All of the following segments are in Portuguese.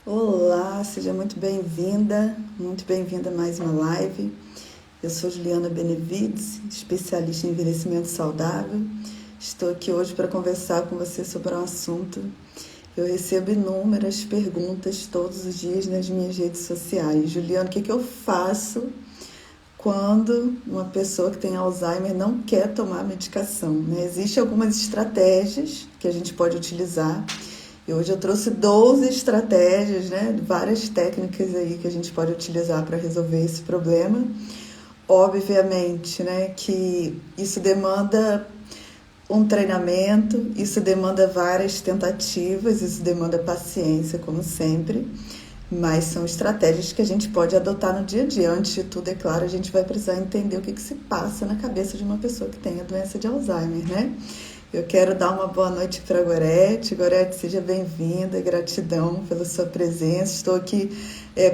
Olá, seja muito bem-vinda a mais uma live. Eu sou Juliana Benevides, especialista em envelhecimento saudável. Estou aqui hoje para conversar com você sobre um assunto. Eu recebo inúmeras perguntas todos os dias nas minhas redes sociais. Juliana, o que eu faço quando uma pessoa que tem Alzheimer não quer tomar medicação, né? Existem algumas estratégias que a gente pode utilizar. E hoje eu trouxe 12 estratégias, né? Várias técnicas aí que a gente pode utilizar para resolver esse problema. Obviamente, né, que isso demanda um treinamento, isso demanda várias tentativas, isso demanda paciência, como sempre. Mas são estratégias que a gente pode adotar no dia a dia. Antes de tudo, é claro, a gente vai precisar entender o que se passa na cabeça de uma pessoa que tem a doença de Alzheimer, né? Eu quero dar uma boa noite para a Gorete. Gorete, seja bem-vinda, gratidão pela sua presença. Estou aqui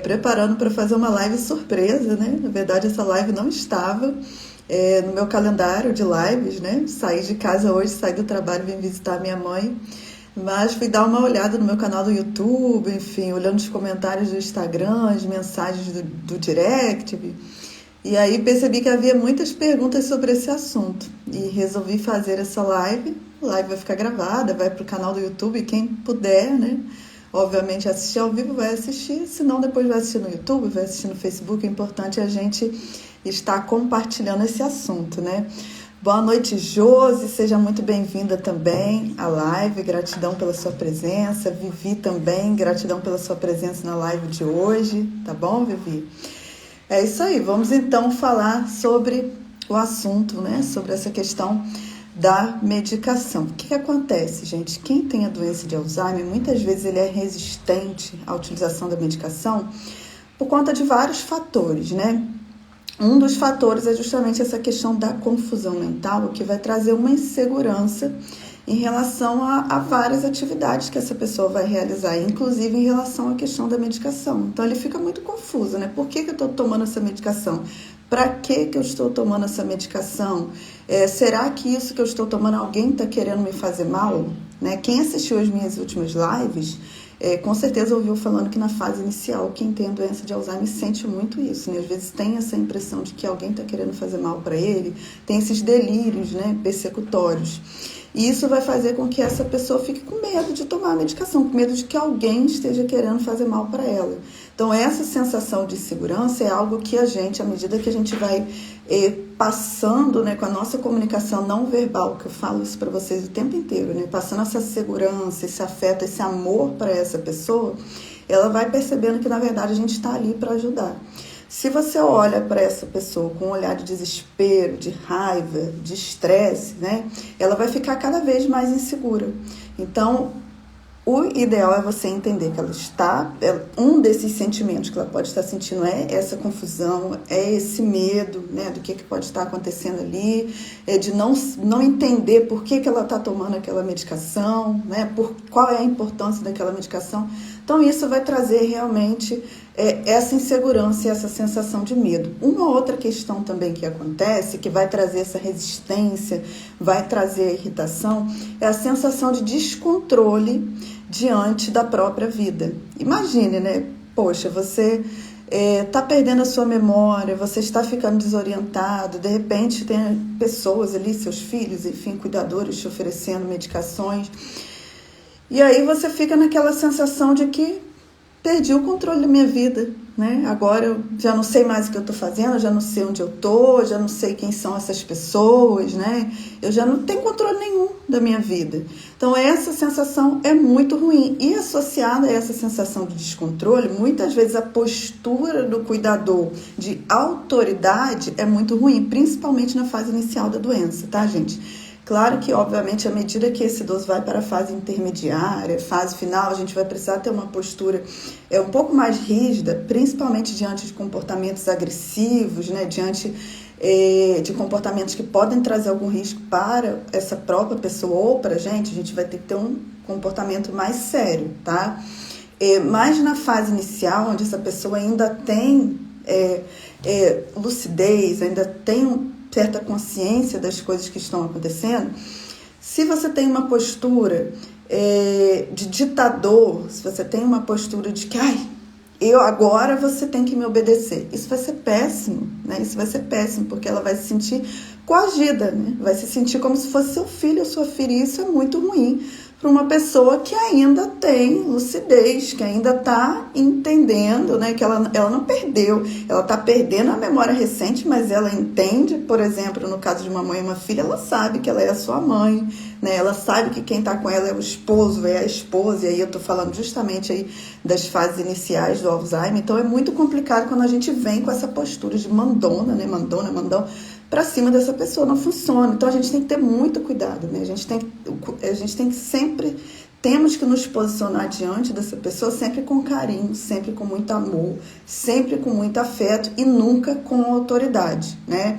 preparando para fazer uma live surpresa, né? Na verdade, essa live não estava no meu calendário de lives, né? Saí de casa hoje, saí do trabalho, vim visitar minha mãe. Mas fui dar uma olhada no meu canal do YouTube, enfim, olhando os comentários do Instagram, as mensagens do direct. E aí percebi que havia muitas perguntas sobre esse assunto. E resolvi fazer essa live. A live vai ficar gravada, vai para o canal do YouTube. Quem puder, né? Obviamente assistir ao vivo vai assistir. Se não, depois vai assistir no YouTube, vai assistir no Facebook. O importante é a gente estar compartilhando esse assunto, né? Boa noite, Josi, seja muito bem-vinda também à live, gratidão pela sua presença. Vivi também, gratidão pela sua presença na live de hoje, tá bom, Vivi? É isso aí, vamos então falar sobre o assunto, né? Sobre essa questão da medicação. O que acontece, gente? Quem tem a doença de Alzheimer, muitas vezes ele é resistente à utilização da medicação por conta de vários fatores, né? Um dos fatores é justamente essa questão da confusão mental, que vai trazer uma insegurança em relação a várias atividades que essa pessoa vai realizar, inclusive em relação à questão da medicação. Então ele fica muito confuso, né? Por que eu estou tomando essa medicação? Para que eu estou tomando essa medicação? Será que isso que eu estou tomando, alguém está querendo me fazer mal? Né? Quem assistiu as minhas últimas lives, com certeza ouviu falando que na fase inicial, quem tem a doença de Alzheimer sente muito isso, né? Às vezes tem essa impressão de que alguém está querendo fazer mal para ele, tem esses delírios, né, persecutórios. E isso vai fazer com que essa pessoa fique com medo de tomar a medicação, com medo de que alguém esteja querendo fazer mal para ela. Então, essa sensação de segurança é algo que a gente, à medida que a gente vai passando, né, com a nossa comunicação não verbal, que eu falo isso para vocês o tempo inteiro, né, passando essa segurança, esse afeto, esse amor para essa pessoa, ela vai percebendo que, na verdade, a gente está ali para ajudar. Se você olha para essa pessoa com um olhar de desespero, de raiva, de estresse, né, ela vai ficar cada vez mais insegura. Então, o ideal é você entender que ela está... Um desses sentimentos que ela pode estar sentindo é essa confusão, é esse medo, né, do que pode estar acontecendo ali, de não entender por que ela está tomando aquela medicação, né, qual é a importância daquela medicação. Então, isso vai trazer realmente essa insegurança e essa sensação de medo. Uma outra questão também que acontece, que vai trazer essa resistência, vai trazer a irritação, é a sensação de descontrole diante da própria vida. Imagine, né? Poxa, você está perdendo a sua memória, você está ficando desorientado, de repente tem pessoas ali, seus filhos, enfim, cuidadores te oferecendo medicações. E aí você fica naquela sensação de que perdi o controle da minha vida, né? Agora eu já não sei mais o que eu estou fazendo, eu já não sei onde eu estou, já não sei quem são essas pessoas, né? Eu já não tenho controle nenhum da minha vida. Então essa sensação é muito ruim. E associada a essa sensação de descontrole, muitas vezes a postura do cuidador de autoridade é muito ruim, principalmente na fase inicial da doença, tá, gente? Claro que, obviamente, à medida que esse idoso vai para a fase intermediária, fase final, a gente vai precisar ter uma postura um pouco mais rígida, principalmente diante de comportamentos agressivos, né? Diante de comportamentos que podem trazer algum risco para essa própria pessoa ou para a gente vai ter que ter um comportamento mais sério, tá? Mas na fase inicial, onde essa pessoa ainda tem lucidez, ainda tem certa consciência das coisas que estão acontecendo, se você tem uma postura de ditador, se você tem uma postura de que, agora você tem que me obedecer, isso vai ser péssimo, né? Isso vai ser péssimo, porque ela vai se sentir coagida, né? Vai se sentir como se fosse seu filho ou sua filha, e isso é muito ruim para uma pessoa que ainda tem lucidez, que ainda está entendendo, né? Que ela não perdeu, ela está perdendo a memória recente, mas ela entende, por exemplo, no caso de uma mãe e uma filha, ela sabe que ela é a sua mãe, né? Ela sabe que quem está com ela é o esposo, é a esposa, e aí eu estou falando justamente aí das fases iniciais do Alzheimer. Então é muito complicado quando a gente vem com essa postura de mandona, né? Mandão, para cima dessa pessoa, não funciona. Então a gente tem que ter muito cuidado, né? A gente tem que sempre, temos que nos posicionar diante dessa pessoa sempre com carinho, sempre com muito amor, sempre com muito afeto e nunca com autoridade, né?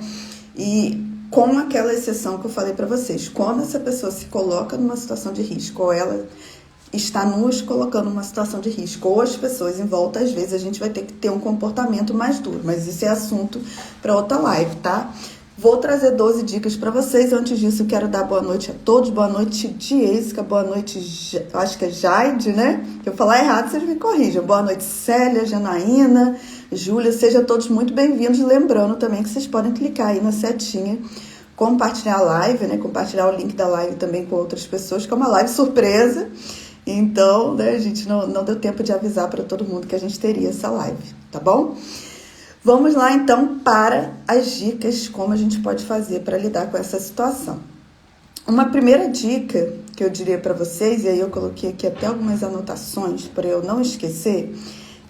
E com aquela exceção que eu falei para vocês, quando essa pessoa se coloca numa situação de risco, ou ela está nos colocando numa situação de risco, ou as pessoas em volta, às vezes a gente vai ter que ter um comportamento mais duro, mas isso é assunto para outra live, tá? Vou trazer 12 dicas para vocês. Antes disso, eu quero dar boa noite a todos. Boa noite, Jéssica. Boa noite, acho que é Jaide, né? Se eu falar errado, vocês me corrijam. Boa noite, Célia, Janaína, Júlia. Sejam todos muito bem-vindos. Lembrando também que vocês podem clicar aí na setinha, compartilhar a live, né? Compartilhar o link da live também com outras pessoas, que é uma live surpresa. Então, né, a gente não deu tempo de avisar para todo mundo que a gente teria essa live, tá bom? Vamos lá, então, para as dicas, como a gente pode fazer para lidar com essa situação. Uma primeira dica que eu diria para vocês, e aí eu coloquei aqui até algumas anotações para eu não esquecer,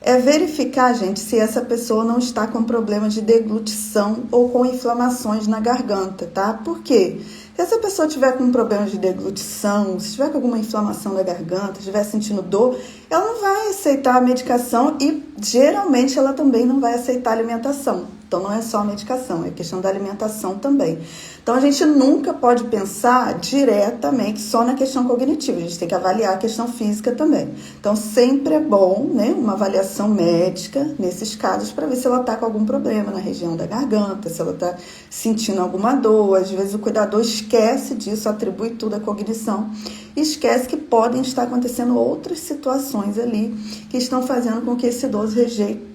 é verificar, gente, se essa pessoa não está com problema de deglutição ou com inflamações na garganta, tá? Por quê? Se essa pessoa tiver com problema de deglutição, se tiver com alguma inflamação na garganta, estiver sentindo dor, ela não vai aceitar a medicação e geralmente ela também não vai aceitar a alimentação. Então não é só a medicação, é questão da alimentação também. Então a gente nunca pode pensar diretamente só na questão cognitiva, a gente tem que avaliar a questão física também. Então sempre é bom, né, uma avaliação médica nesses casos para ver se ela está com algum problema na região da garganta, se ela está sentindo alguma dor. Às vezes o cuidador esquece disso, atribui tudo à cognição e esquece que podem estar acontecendo outras situações ali que estão fazendo com que esse idoso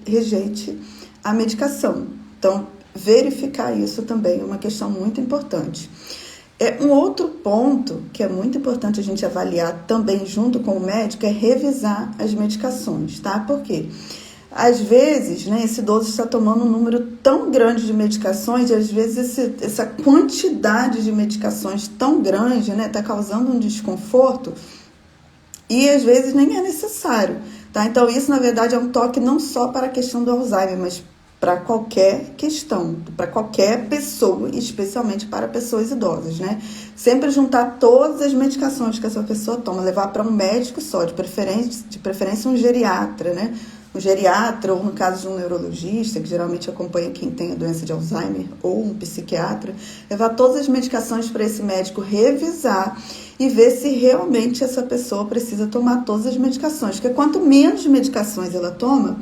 rejeite a medicação. Então, verificar isso também é uma questão muito importante. Um outro ponto que é muito importante a gente avaliar também junto com o médico é revisar as medicações, tá? Por quê? Às vezes, né, esse idoso está tomando um número tão grande de medicações e às vezes essa quantidade de medicações tão grande, né, está causando um desconforto e às vezes nem é necessário, tá? Então isso na verdade é um toque não só para a questão do Alzheimer, mas para qualquer questão, para qualquer pessoa, especialmente para pessoas idosas, né? Sempre juntar todas as medicações que essa pessoa toma, levar para um médico só, de preferência um geriatra, né? Um geriatra, ou no caso de um neurologista, que geralmente acompanha quem tem a doença de Alzheimer, ou um psiquiatra, levar todas as medicações para esse médico revisar e ver se realmente essa pessoa precisa tomar todas as medicações, porque quanto menos medicações ela toma,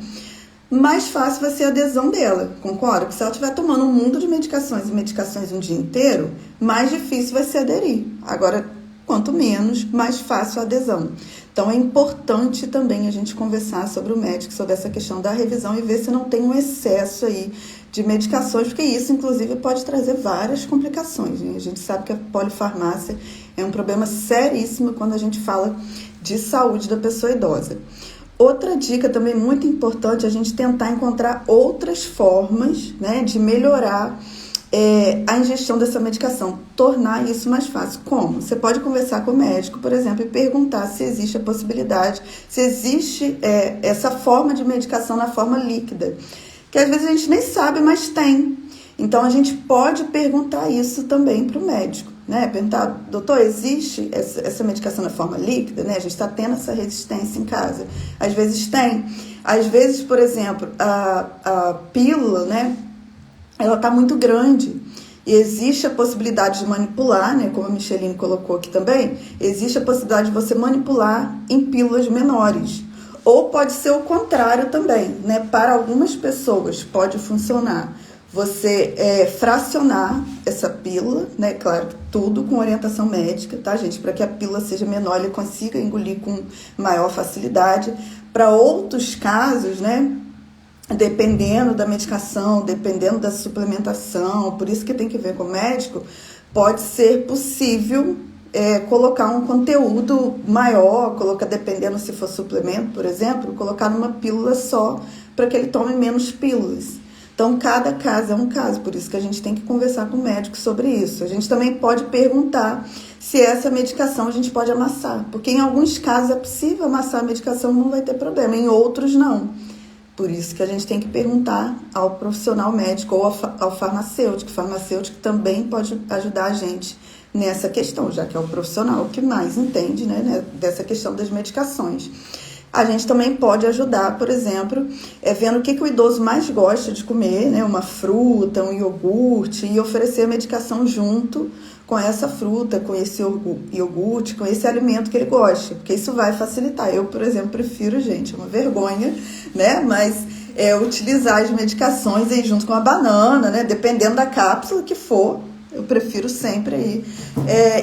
mais fácil vai ser a adesão dela, concorda? Porque se ela estiver tomando um mundo de medicações e medicações um dia inteiro, mais difícil vai ser aderir. Agora, quanto menos, mais fácil a adesão. Então, é importante também a gente conversar sobre o médico, sobre essa questão da revisão e ver se não tem um excesso aí de medicações, porque isso, inclusive, pode trazer várias complicações, né? A gente sabe que a polifarmácia é um problema seríssimo quando a gente fala de saúde da pessoa idosa. Outra dica também muito importante é a gente tentar encontrar outras formas, né, de melhorar a ingestão dessa medicação, tornar isso mais fácil. Como? Você pode conversar com o médico, por exemplo, e perguntar se existe a possibilidade, se existe essa forma de medicação na forma líquida, que às vezes a gente nem sabe, mas tem. Então a gente pode perguntar isso também para o médico, né? Perguntar, doutor, existe essa medicação na forma líquida, né? A gente está tendo essa resistência em casa. Às vezes tem. Às vezes, por exemplo, a pílula, né? Ela está muito grande. E existe a possibilidade de manipular, né? Como a Micheline colocou aqui também, existe a possibilidade de você manipular em pílulas menores. Ou pode ser o contrário também, né? Para algumas pessoas pode funcionar. você fracionar essa pílula, né? Claro, tudo com orientação médica, tá, gente? Para que a pílula seja menor, ele consiga engolir com maior facilidade. Para outros casos, né? Dependendo da medicação, dependendo da suplementação, por isso que tem que ver com o médico, pode ser possível colocar um conteúdo maior, dependendo se for suplemento, por exemplo, colocar numa pílula só, para que ele tome menos pílulas. Então, cada caso é um caso, por isso que a gente tem que conversar com o médico sobre isso. A gente também pode perguntar se essa medicação a gente pode amassar, porque em alguns casos é possível amassar a medicação, não vai ter problema, em outros não. Por isso que a gente tem que perguntar ao profissional médico ou ao farmacêutico. O farmacêutico também pode ajudar a gente nessa questão, já que é o profissional que mais entende, né, dessa questão das medicações. A gente também pode ajudar, por exemplo, vendo o que o idoso mais gosta de comer, né? Uma fruta, um iogurte, e oferecer a medicação junto com essa fruta, com esse iogurte, com esse alimento que ele gosta, porque isso vai facilitar. Eu, por exemplo, prefiro, gente, é uma vergonha, né? Mas utilizar as medicações aí junto com a banana, né? Dependendo da cápsula que for, eu prefiro sempre aí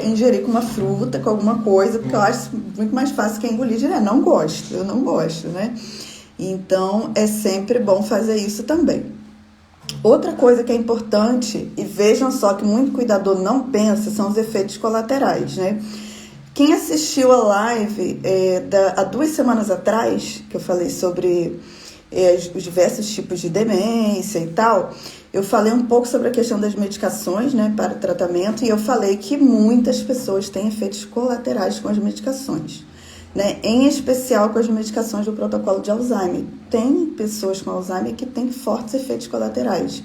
ingerir com uma fruta, com alguma coisa, porque eu acho muito mais fácil que engolir direto. Eu não gosto, né? Então, é sempre bom fazer isso também. Outra coisa que é importante, e vejam só que muito cuidador não pensa, são os efeitos colaterais, né? Quem assistiu a live há 2 semanas atrás, que eu falei sobre os diversos tipos de demência e tal, eu falei um pouco sobre a questão das medicações, né, para o tratamento, e eu falei que muitas pessoas têm efeitos colaterais com as medicações, né, em especial com as medicações do protocolo de Alzheimer. Tem pessoas com Alzheimer que têm fortes efeitos colaterais.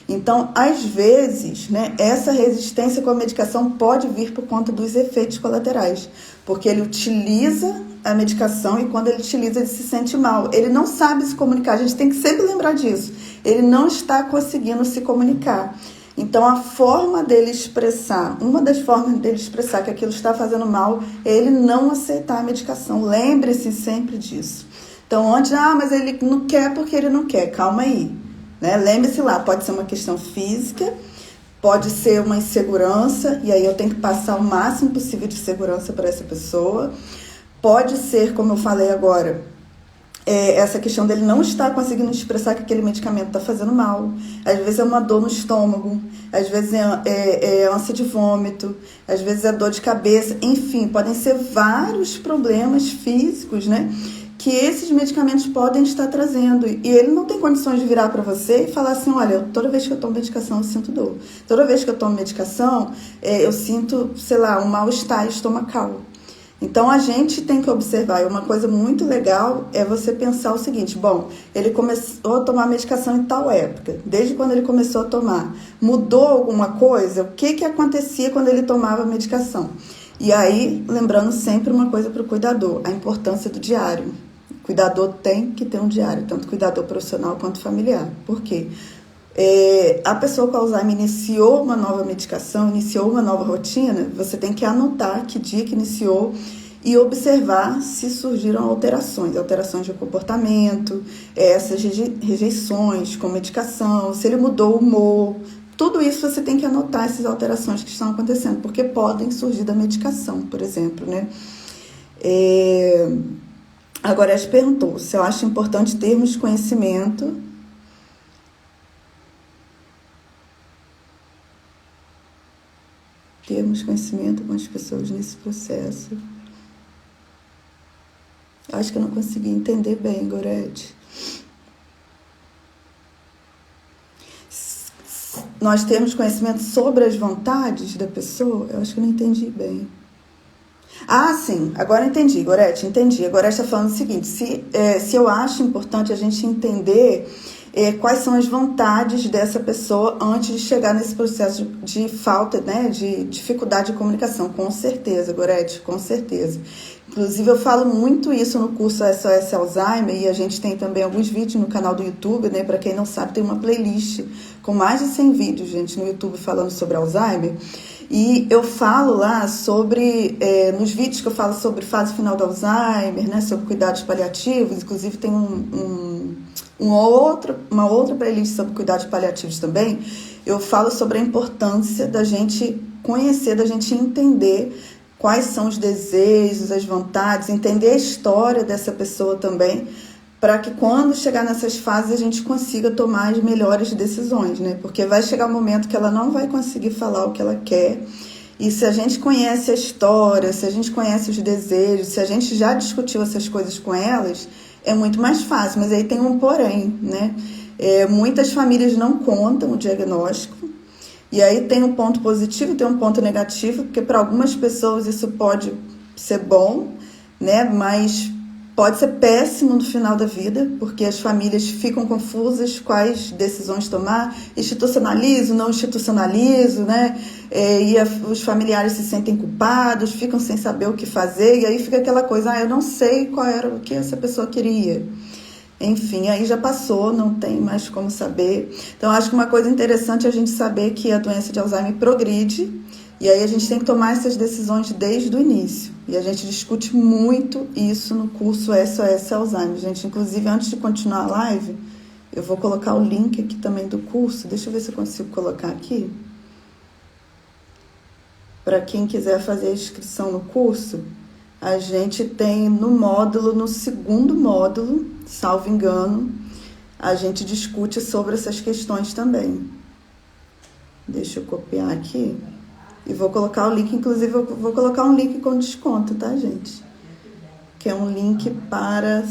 Então, às vezes, né, essa resistência com a medicação pode vir por conta dos efeitos colaterais, porque ele utiliza a medicação e quando ele utiliza, ele se sente mal. Ele não sabe se comunicar, a gente tem que sempre lembrar disso. Ele não está conseguindo se comunicar. Então, a forma dele expressar, uma das formas dele expressar que aquilo está fazendo mal, é ele não aceitar a medicação. Lembre-se sempre disso. Então, mas ele não quer porque ele não quer. Calma aí. Né? Lembre-se lá, pode ser uma questão física, pode ser uma insegurança, e aí eu tenho que passar o máximo possível de segurança para essa pessoa. Pode ser, como eu falei agora, essa questão dele não estar conseguindo expressar que aquele medicamento está fazendo mal. Às vezes é uma dor no estômago, às vezes é ânsia de vômito, às vezes é dor de cabeça, enfim, podem ser vários problemas físicos, né, que esses medicamentos podem estar trazendo. E ele não tem condições de virar para você e falar assim, olha, toda vez que eu tomo medicação eu sinto dor. Toda vez que eu tomo medicação eu sinto, sei lá, um mal-estar estomacal. Então, a gente tem que observar. E uma coisa muito legal é você pensar o seguinte, bom, ele começou a tomar medicação em tal época. Desde quando ele começou a tomar, mudou alguma coisa? O que acontecia quando ele tomava a medicação? E aí, lembrando sempre uma coisa para o cuidador, a importância do diário. O cuidador tem que ter um diário, tanto cuidador profissional quanto familiar. Por quê? A pessoa com Alzheimer iniciou uma nova medicação, iniciou uma nova rotina, você tem que anotar que dia que iniciou e observar se surgiram alterações de comportamento, essas rejeições com medicação, se ele mudou o humor. Tudo isso você tem que anotar, essas alterações que estão acontecendo, porque podem surgir da medicação, por exemplo, né? Agora, ela perguntou se eu acho importante termos conhecimento com as pessoas nesse processo. Acho que eu não consegui entender bem, Gorete. Nós temos conhecimento sobre as vontades da pessoa? Eu acho que eu não entendi bem. Ah, sim, agora entendi, Gorete, entendi. Agora está falando o seguinte, se eu acho importante a gente entender quais são as vontades dessa pessoa antes de chegar nesse processo de falta, né, de dificuldade de comunicação. Com certeza, Gorete, com certeza. Inclusive, eu falo muito isso no curso SOS Alzheimer e a gente tem também alguns vídeos no canal do YouTube, né? Para quem não sabe, tem uma playlist com mais de 100 vídeos, gente, no YouTube falando sobre Alzheimer. E eu falo lá sobre, nos vídeos que eu falo sobre fase final do Alzheimer, né? Sobre cuidados paliativos, inclusive tem um uma outra playlist sobre cuidados paliativos também, eu falo sobre a importância da gente conhecer, da gente entender quais são os desejos, as vontades, entender a história dessa pessoa também, para que quando chegar nessas fases a gente consiga tomar as melhores decisões, né? Porque vai chegar um momento que ela não vai conseguir falar o que ela quer. E se a gente conhece a história, se a gente conhece os desejos, se a gente já discutiu essas coisas com elas, é muito mais fácil. Mas aí tem um porém, né? Muitas famílias não contam o diagnóstico. E aí tem um ponto positivo e tem um ponto negativo, porque para algumas pessoas isso pode ser bom, né? Mas pode ser péssimo no final da vida, porque as famílias ficam confusas quais decisões tomar, institucionalizo, não institucionalizo, né? Os familiares se sentem culpados, ficam sem saber o que fazer, e aí fica aquela coisa, eu não sei qual era o que essa pessoa queria. Enfim, aí já passou, não tem mais como saber. Então, acho que uma coisa interessante é a gente saber que a doença de Alzheimer progride, e aí a gente tem que tomar essas decisões desde o início. E a gente discute muito isso no curso SOS Alzheimer. Gente, inclusive, antes de continuar a live, eu vou colocar o link aqui também do curso. Deixa eu ver se eu consigo colocar aqui. Para quem quiser fazer a inscrição no curso, a gente tem no segundo módulo, salvo engano, a gente discute sobre essas questões também. Deixa eu copiar aqui. E vou colocar o link, inclusive eu vou colocar um link com desconto, tá, gente? Que é um link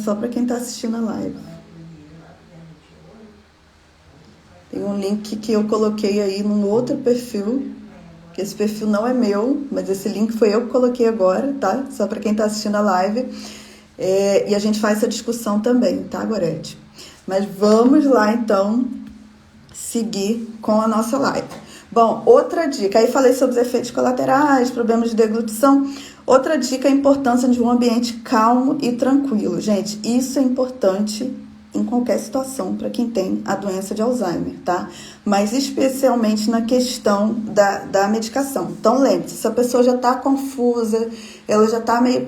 só para quem está assistindo a live. Tem um link que eu coloquei aí num outro perfil, que esse perfil não é meu, mas esse link foi eu que coloquei agora, tá? Só para quem está assistindo a live. E a gente faz essa discussão também, tá, Gorete? Mas vamos lá, então, seguir com a nossa live. Bom, outra dica, aí falei sobre os efeitos colaterais, problemas de deglutição. Outra dica é a importância de um ambiente calmo e tranquilo. Gente, isso é importante em qualquer situação para quem tem a doença de Alzheimer, tá? Mas especialmente na questão da medicação. Então, lembre-se, se a pessoa já está confusa, ela já está meio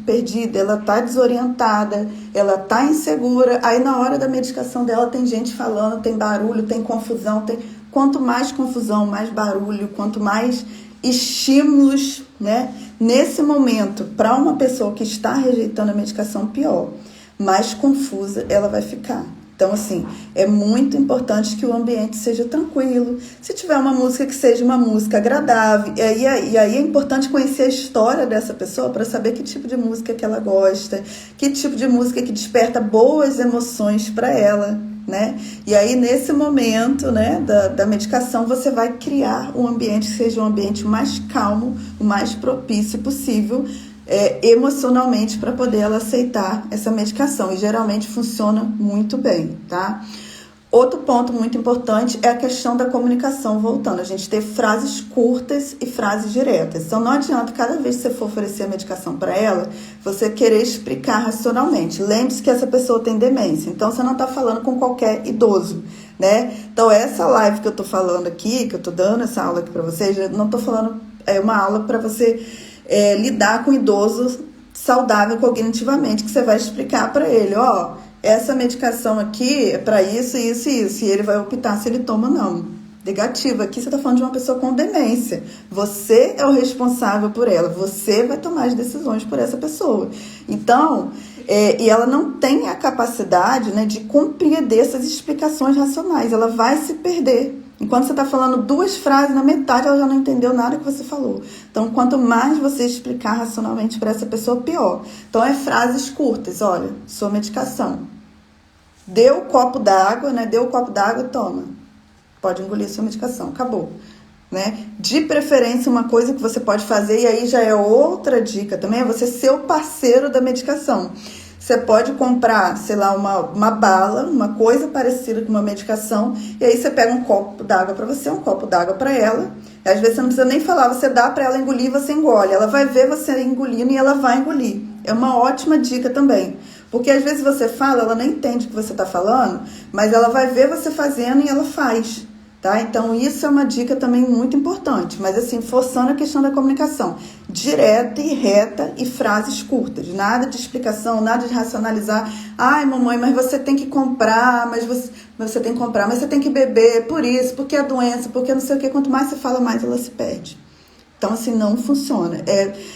perdida, ela está desorientada, ela está insegura, aí na hora da medicação dela tem gente falando, tem barulho, tem confusão, Quanto mais confusão, mais barulho, quanto mais estímulos, né? Nesse momento, para uma pessoa que está rejeitando a medicação, pior, mais confusa ela vai ficar. Então, assim, é muito importante que o ambiente seja tranquilo. Se tiver uma música que seja uma música agradável, e aí é importante conhecer a história dessa pessoa para saber que tipo de música que ela gosta, que tipo de música que desperta boas emoções para ela, né? E aí, nesse momento, né, da medicação, você vai criar um ambiente que seja um ambiente mais calmo, o mais propício possível, emocionalmente, para poder ela aceitar essa medicação. E geralmente funciona muito bem, tá? Outro ponto muito importante é a questão da comunicação, voltando. A gente ter frases curtas e frases diretas. Então, não adianta, cada vez que você for oferecer a medicação para ela, você querer explicar racionalmente. Lembre-se que essa pessoa tem demência, então você não está falando com qualquer idoso, né? Então, essa live que eu estou falando aqui, que eu estou dando essa aula aqui para vocês, eu não estou falando, é uma aula para você lidar com idoso saudável cognitivamente, que você vai explicar para ele, essa medicação aqui é para isso, isso e isso, e ele vai optar se ele toma ou não. Negativo, aqui você está falando de uma pessoa com demência. Você é o responsável por ela, você vai tomar as decisões por essa pessoa. Então, e ela não tem a capacidade, né, de compreender essas explicações racionais, ela vai se perder. Enquanto você está falando duas frases, na metade ela já não entendeu nada que você falou. Então, quanto mais você explicar racionalmente para essa pessoa, pior. Então, frases curtas. Olha, sua medicação. Deu o copo d'água, né? Deu o copo d'água, toma. Pode engolir sua medicação. Acabou. Né? De preferência, uma coisa que você pode fazer, e aí já é outra dica também, é você ser o parceiro da medicação. Você pode comprar, sei lá, uma bala, uma coisa parecida com uma medicação, e aí você pega um copo d'água para você, um copo d'água para ela. Às vezes você não precisa nem falar, você dá para ela engolir, você engole. Ela vai ver você engolindo e ela vai engolir. É uma ótima dica também. Porque às vezes você fala, ela não entende o que você está falando, mas ela vai ver você fazendo e ela faz. tá? Então, isso é uma dica também muito importante, mas assim, forçando a questão da comunicação, direta e reta e frases curtas, nada de explicação, nada de racionalizar. Ai, mamãe, mas você tem que comprar, mas você tem que comprar, mas você tem que beber, por isso, porque a doença, porque não sei o que, quanto mais você fala, mais ela se perde. Então, assim, não funciona.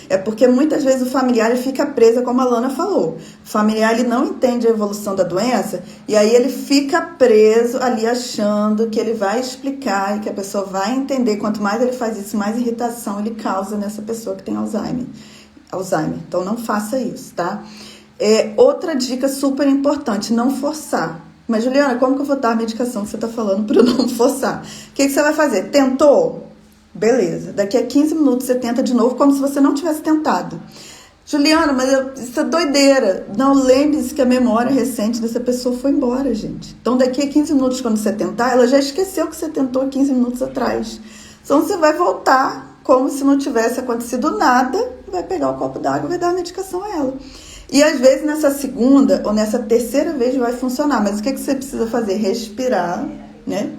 É porque muitas vezes o familiar ele fica preso, como a Lana falou. O familiar ele não entende a evolução da doença e aí ele fica preso ali achando que ele vai explicar e que a pessoa vai entender. Quanto mais ele faz isso, mais irritação ele causa nessa pessoa que tem Alzheimer. Então, não faça isso, tá? Outra dica super importante, não forçar. Mas, Juliana, como que eu vou dar a medicação que você está falando para eu não forçar? O que você vai fazer? Tentou? Beleza, daqui a 15 minutos você tenta de novo, como se você não tivesse tentado. Juliana, mas isso é doideira. Não, lembre-se que a memória recente dessa pessoa foi embora, gente. Então, daqui a 15 minutos, quando você tentar, ela já esqueceu que você tentou 15 minutos atrás. Então, você vai voltar como se não tivesse acontecido nada, vai pegar o copo d'água e vai dar a medicação a ela. E, às vezes, nessa segunda ou nessa terceira vez vai funcionar. Mas o que você precisa fazer? Respirar, né?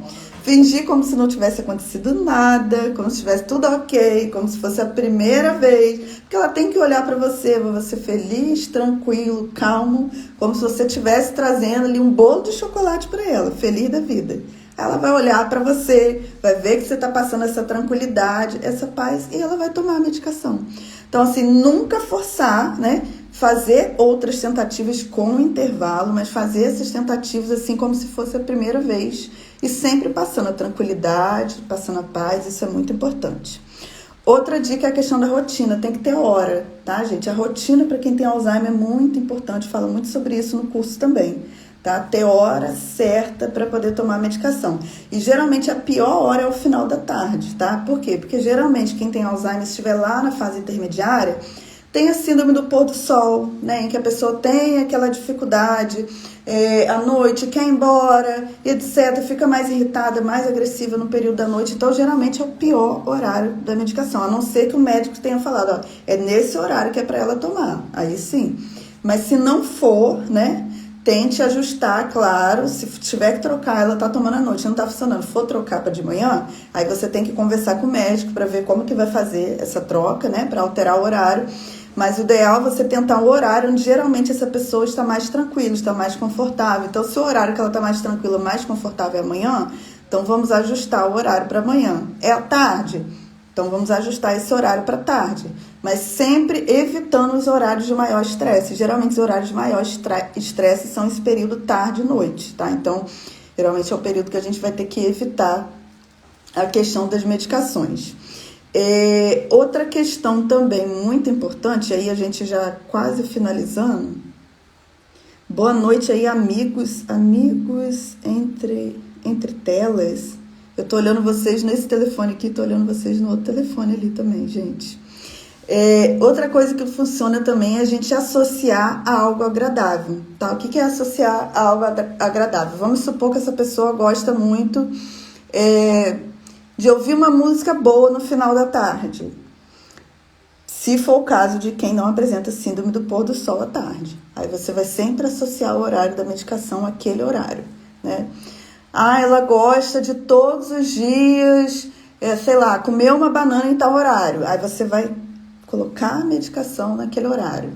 Fingir como se não tivesse acontecido nada, como se estivesse tudo ok, como se fosse a primeira vez. Porque ela tem que olhar para você feliz, tranquilo, calmo, como se você estivesse trazendo ali um bolo de chocolate para ela, feliz da vida. Ela vai olhar para você, vai ver que você está passando essa tranquilidade, essa paz, e ela vai tomar a medicação. Então, assim, nunca forçar, né? Fazer outras tentativas com intervalo, mas fazer essas tentativas assim como se fosse a primeira vez e sempre passando a tranquilidade, passando a paz, isso é muito importante. Outra dica é a questão da rotina, tem que ter hora, tá, gente? A rotina para quem tem Alzheimer é muito importante, fala muito sobre isso no curso também, tá? Ter hora certa para poder tomar a medicação. E geralmente a pior hora é o final da tarde, tá? Por quê? Porque geralmente quem tem Alzheimer, se estiver lá na fase intermediária, tem a síndrome do pôr do sol, né, em que a pessoa tem aquela dificuldade à noite, quer ir embora, etc. Fica mais irritada, mais agressiva no período da noite. Então, geralmente é o pior horário da medicação, a não ser que o médico tenha falado, ó, é nesse horário que é para ela tomar. Aí sim. Mas se não for, né, tente ajustar, claro, se tiver que trocar, ela tá tomando à noite, não tá funcionando, for trocar para de manhã, aí você tem que conversar com o médico para ver como que vai fazer essa troca, né, para alterar o horário. Mas o ideal é você tentar um horário onde geralmente essa pessoa está mais tranquila, está mais confortável. Então, se o horário que ela está mais tranquila, mais confortável é amanhã, então vamos ajustar o horário para amanhã. É à tarde? Então, vamos ajustar esse horário para tarde. Mas sempre evitando os horários de maior estresse. Geralmente, os horários de maior estresse são esse período tarde e noite, tá? Então, geralmente é o período que a gente vai ter que evitar a questão das medicações. Outra questão também muito importante, aí a gente já quase finalizando. Boa noite aí, amigos entre telas. Eu tô olhando vocês nesse telefone aqui, tô olhando vocês no outro telefone ali também, gente. Outra coisa que funciona também é a gente associar a algo agradável, tá? O que é associar a algo agradável? Vamos supor que essa pessoa gosta muito de ouvir uma música boa no final da tarde, se for o caso de quem não apresenta síndrome do pôr do sol à tarde. Aí você vai sempre associar o horário da medicação àquele horário, né? Ela gosta de todos os dias, comer uma banana em tal horário. Aí você vai colocar a medicação naquele horário.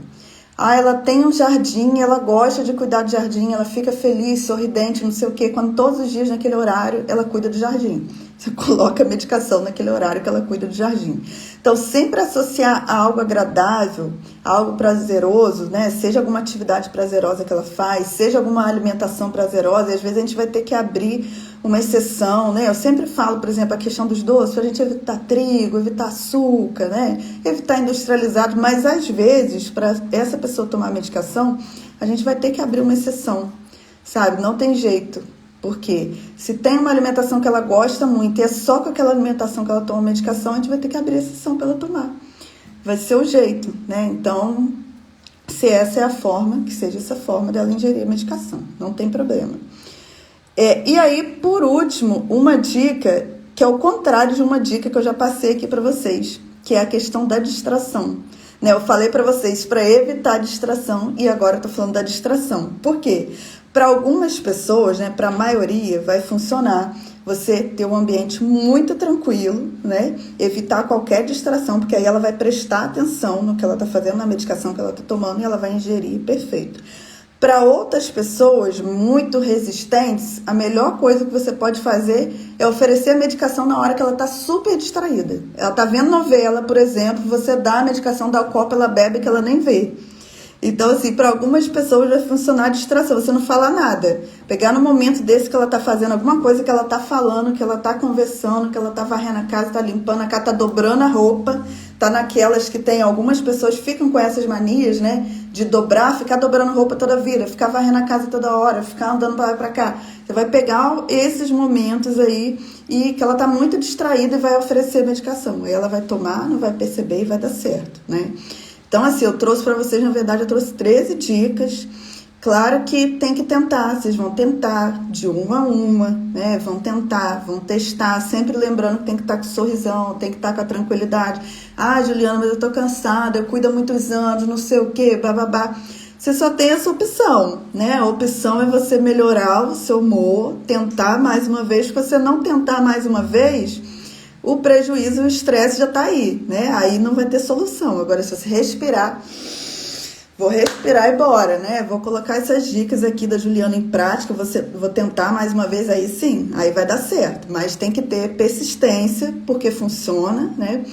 Ela tem um jardim, ela gosta de cuidar do jardim, ela fica feliz, sorridente, não sei o quê, quando todos os dias naquele horário ela cuida do jardim. Você coloca a medicação naquele horário que ela cuida do jardim. Então, sempre associar a algo agradável, a algo prazeroso, né? Seja alguma atividade prazerosa que ela faz, seja alguma alimentação prazerosa, e às vezes a gente vai ter que abrir uma exceção, né? Eu sempre falo, por exemplo, a questão dos doces, para a gente evitar trigo, evitar açúcar, né? Evitar industrializado, mas às vezes, para essa pessoa tomar medicação, a gente vai ter que abrir uma exceção, sabe? Não tem jeito. Porque se tem uma alimentação que ela gosta muito e é só com aquela alimentação que ela toma medicação, a gente vai ter que abrir exceção para ela tomar. Vai ser o jeito, né? Então, se essa é a forma, que seja essa forma dela ingerir a medicação. Não tem problema. E aí, por último, uma dica que é o contrário de uma dica que eu já passei aqui para vocês, que é a questão da distração. Né? Eu falei para vocês para evitar a distração e agora eu estou falando da distração. Por quê? Para algumas pessoas, né, para a maioria, vai funcionar você ter um ambiente muito tranquilo, né? Evitar qualquer distração, porque aí ela vai prestar atenção no que ela está fazendo, na medicação que ela está tomando, e ela vai ingerir perfeito. Para outras pessoas muito resistentes, a melhor coisa que você pode fazer é oferecer a medicação na hora que ela está super distraída. Ela está vendo novela, por exemplo, você dá a medicação, dá o copo, ela bebe que ela nem vê. Então, assim, para algumas pessoas vai funcionar a distração, você não fala nada. Pegar no momento desse que ela tá fazendo alguma coisa, que ela tá falando, que ela tá conversando, que ela tá varrendo a casa, tá limpando a casa, tá dobrando a roupa, tá naquelas que tem, algumas pessoas ficam com essas manias, né, de dobrar, ficar dobrando roupa toda vida, ficar varrendo a casa toda hora, ficar andando para lá e pra cá. Você vai pegar esses momentos aí e que ela tá muito distraída e vai oferecer medicação. Aí ela vai tomar, não vai perceber e vai dar certo, né? Então, assim, eu trouxe para vocês, na verdade, eu trouxe 13 dicas. Claro que tem que tentar, vocês vão tentar de uma a uma, né? Vão tentar, vão testar, sempre lembrando que tem que estar com sorrisão, tem que estar com a tranquilidade. Ah, Juliana, mas eu tô cansada, eu cuido há muitos anos, não sei o quê, bababá. Você só tem essa opção, né? A opção é você melhorar o seu humor, tentar mais uma vez. Se você não tentar mais uma vez, o prejuízo e o estresse já está aí, né? Aí não vai ter solução. Agora, se você respirar, vou respirar e bora, né? Vou colocar essas dicas aqui da Juliana em prática, vou tentar mais uma vez, aí sim, aí vai dar certo. Mas tem que ter persistência, porque funciona, né?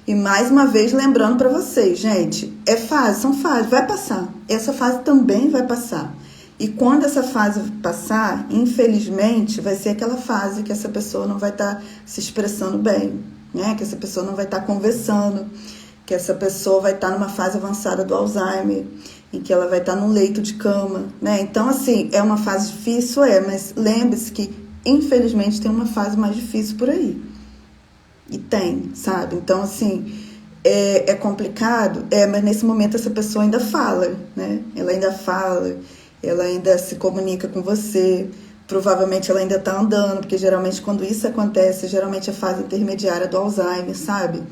E mais uma vez lembrando para vocês, gente, é fase, são fases, vai passar. Essa fase também vai passar. E quando essa fase passar, infelizmente, vai ser aquela fase que essa pessoa não vai estar se expressando bem, né? Que essa pessoa não vai estar conversando, que essa pessoa vai estar numa fase avançada do Alzheimer, em que ela vai estar num leito de cama, né? Então, assim, é uma fase difícil, mas lembre-se que, infelizmente, tem uma fase mais difícil por aí. E tem, sabe? Então, assim, é complicado, mas nesse momento essa pessoa ainda fala, né? Ela ainda fala, ela ainda se comunica com você, provavelmente ela ainda tá andando, porque geralmente quando isso acontece, geralmente é a fase intermediária do Alzheimer, sabe?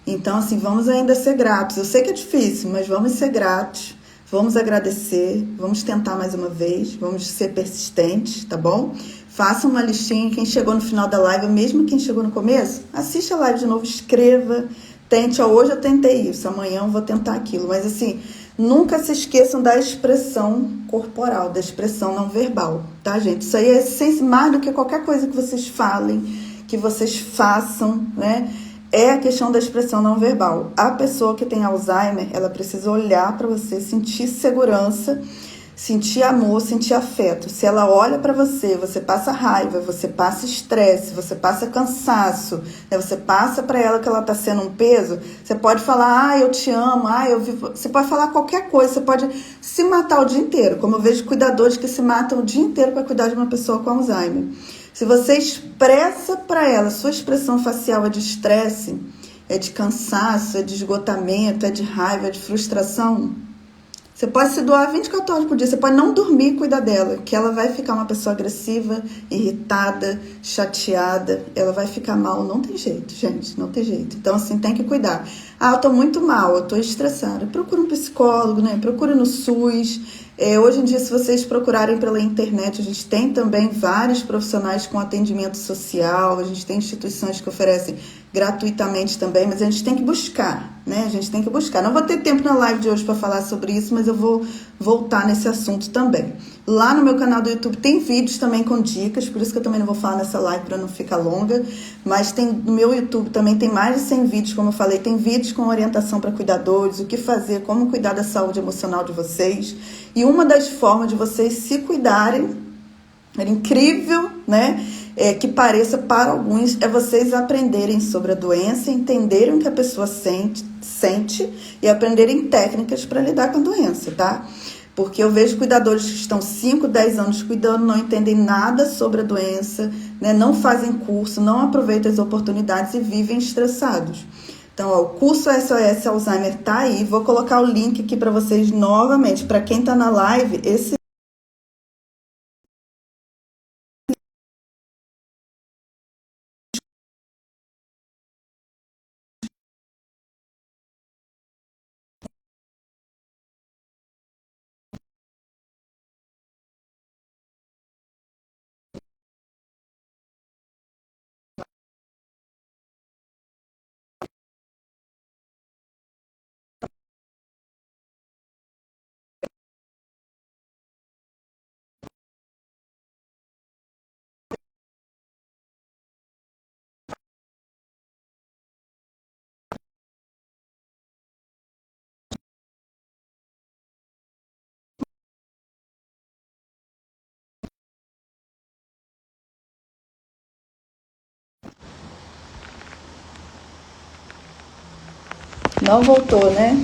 Então, assim, vamos ainda ser gratos. Eu sei que é difícil, mas vamos ser gratos, vamos agradecer, vamos tentar mais uma vez, vamos ser persistentes, tá bom? Faça uma listinha, quem chegou no final da live, mesmo quem chegou no começo, assista a live de novo, escreva, tente, ó, hoje eu tentei isso, amanhã eu vou tentar aquilo, mas assim, nunca se esqueçam da expressão corporal, da expressão não verbal, tá, gente? Isso aí é mais do que qualquer coisa que vocês falem, que vocês façam, né? É a questão da expressão não verbal. A pessoa que tem Alzheimer, ela precisa olhar para você, sentir segurança, sentir amor, sentir afeto. Se ela olha para você, você passa raiva, você passa estresse, você passa cansaço, né? Você passa para ela que ela está sendo um peso, você pode falar, ah, eu te amo, ah, eu vivo. Você pode falar qualquer coisa, você pode se matar o dia inteiro, como eu vejo cuidadores que se matam o dia inteiro para cuidar de uma pessoa com Alzheimer. Se você expressa para ela, sua expressão facial é de estresse, é de cansaço, é de esgotamento, é de raiva, é de frustração, você pode se doar 24 horas por dia, você pode não dormir e cuidar dela, que ela vai ficar uma pessoa agressiva, irritada, chateada, ela vai ficar mal, não tem jeito, gente, não tem jeito. Então, assim, tem que cuidar. Ah, eu tô muito mal, eu tô estressada. Procura um psicólogo, né? Procura no SUS. Hoje em dia, se vocês procurarem pela internet, a gente tem também vários profissionais com atendimento social, a gente tem instituições que oferecem gratuitamente também, mas a gente tem que buscar, né? A gente tem que buscar. Não vou ter tempo na live de hoje para falar sobre isso, mas eu vou voltar nesse assunto também. Lá no meu canal do YouTube tem vídeos também com dicas, por isso que eu também não vou falar nessa live para não ficar longa, mas tem no meu YouTube também tem mais de 100 vídeos, como eu falei, tem vídeos com orientação para cuidadores, o que fazer, como cuidar da saúde emocional de vocês. E uma das formas de vocês se cuidarem, é incrível, né? Que pareça para alguns, é vocês aprenderem sobre a doença, entenderem o que a pessoa sente e aprenderem técnicas para lidar com a doença, tá? Porque eu vejo cuidadores que estão 5, 10 anos cuidando, não entendem nada sobre a doença, né? Não fazem curso, não aproveitam as oportunidades e vivem estressados. Então, ó, o curso SOS Alzheimer tá aí, vou colocar o link aqui para vocês novamente, para quem tá na live, esse Não voltou, né?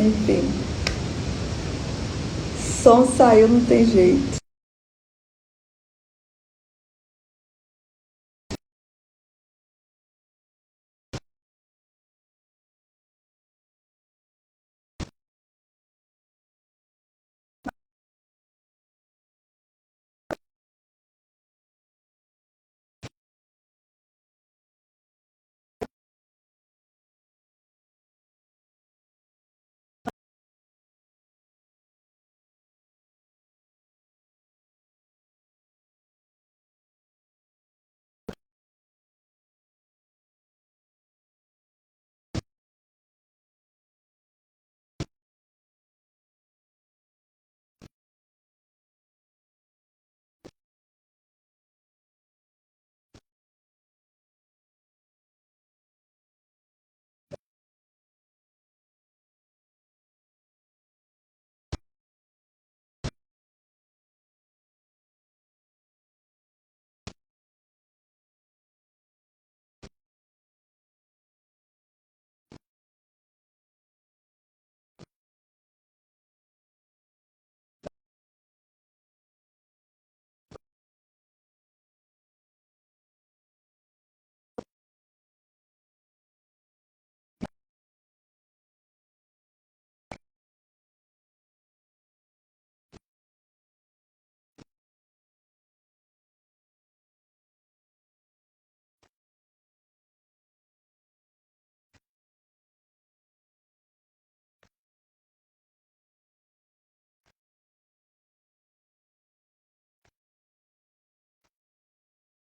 Enfim. Som saiu, não tem jeito.